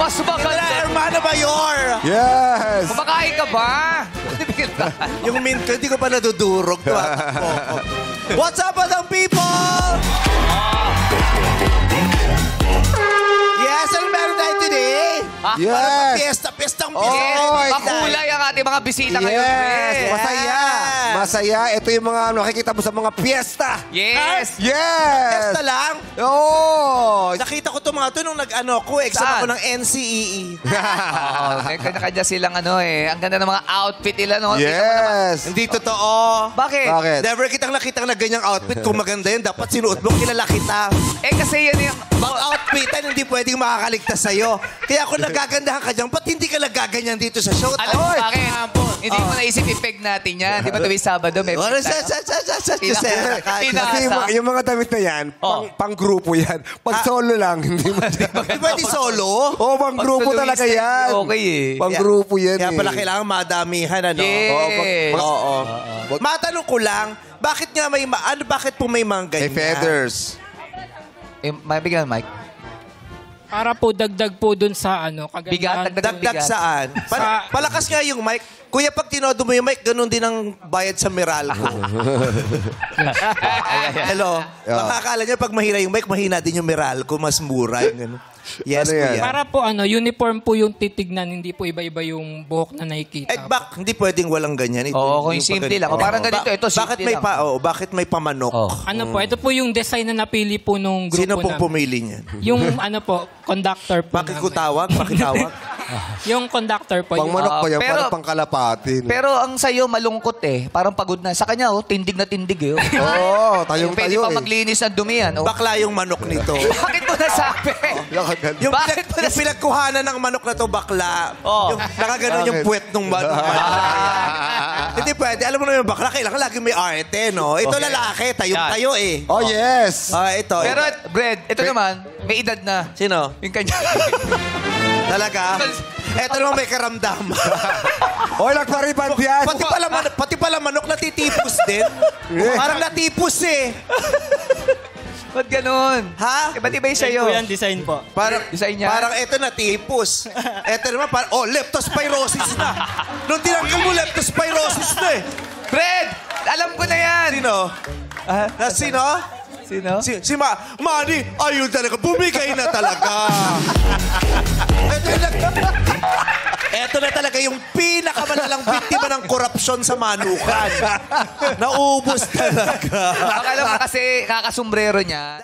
Mas maganda. Hermano Mayor. Yes! Kumakain ka ba? Yung mint ko, hindi ko pa nadudurog. What's up, madam people? Yes, ano meron tayo today? Yes! Pestang Oh, pista. Makulay ang ating mga bisita ngayon. Yes! eh. Masaya! Masaya. Ito yung mga nakikita mo sa mga piyesta. Yes! Yes! Pesta lang. Oo! Nakita ko to mga to nung nag-ano ko, exam Saan? ako ng NCEE. Oo, may kanya-kanya silang Ang ganda ng mga outfit nila, no? Yes! Hindi totoo. Bakit? Bakit? Never kitang nakita na ganyang outfit. Kung maganda yun, dapat sinuot mo, kilala kita. Eh, kasi yan yung... Mag-outfitan, hindi pwedeng makakaligtas sa'yo. Kaya kung nagagandahan ka dyan, ba't hindi ka nagaganyan dito sa show? Alam mo bakit? Hindi mo naisip i-peg natin yan. Di ba tuwing Sabado may Ano peg tayo? Kasi yung mga damit na yan, pang-grupo yan. Pag solo lang, hindi mo Hindi pwede solo? Oo, pang-grupo Pag talaga soloista, yan. okay eh. Pang-grupo yan Kaya eh. pala kailangan madamihan, ano? Yes. Oo. Matanong ko lang, bakit nga bakit po may mga May ganyan? feathers. May bigyan, Mike. Para po dagdag po dun sa kagandahan. Bigat, Dagdag saan? Palakas nga yung mic. Kuya, pag tinodo mo yung mic, ganun din ang bayad sa Meralco. Hello? Makakala niya pag mahina yung mic, mahina din yung Meralco. Mas mura. Yung ganun. Yes, Ano yan? kuya. Para po uniform po yung titignan, hindi po iba-iba yung buhok na nakikita. Hindi pwedeng walang ganyan. Ito, Oo, kung simple lang. Parang ganito, ito simple bakit may lang. bakit may pamanok? Ito po yung design na napili po nung grupo Sino pong namin. pumili niyan? Yung conductor po Bakit namin. ko tawag? Bakit tawag? Yung conductor po. Pang-manok pa yan, pero- parang pang-kalapatin. Pero ang sa'yo, malungkot eh. Parang pagod na. Sa kanya, tindig na tindig eh. Oo, Pwede tayong-tayo pa eh. maglinis ng dumi yan. Bakla yung manok nito. Bakit mo nasabi? Yung, Bakit mo yung pinagkuhanan ng manok na to bakla, Oh. yung nakaganon yung Bakit? puwet ng manok. Hindi pwede. Alam mo naman yung bakla, kailangan lagi may arte, no? Ito lalaki, tayong-tayo eh. Oh, yes! Ito. Pero, Brad, ito naman, may edad na. Sino? Yung kanya. Talaga? Ito naman may karamdaman. Oy, nagpariband yan! Pati pala manok natitipos din. Parang natipos eh. Ba't ganun? Ha? Ba't iba yung sa'yo? Po yan, design po. Parang, Design niya? parang ito natipos. Ito naman parang, leptospirosis na. Nung tinanggal mo, leptospirosis na eh. Brad! Alam ko na yan! Sino? Sino? Sino? Si Manny, ayun talaga. Bumigay na talaga. Ito na talaga yung pinakamalalang biktima ng korupsyon sa manukan. Naubos talaga. Akala mo kasi kakasombrero niya.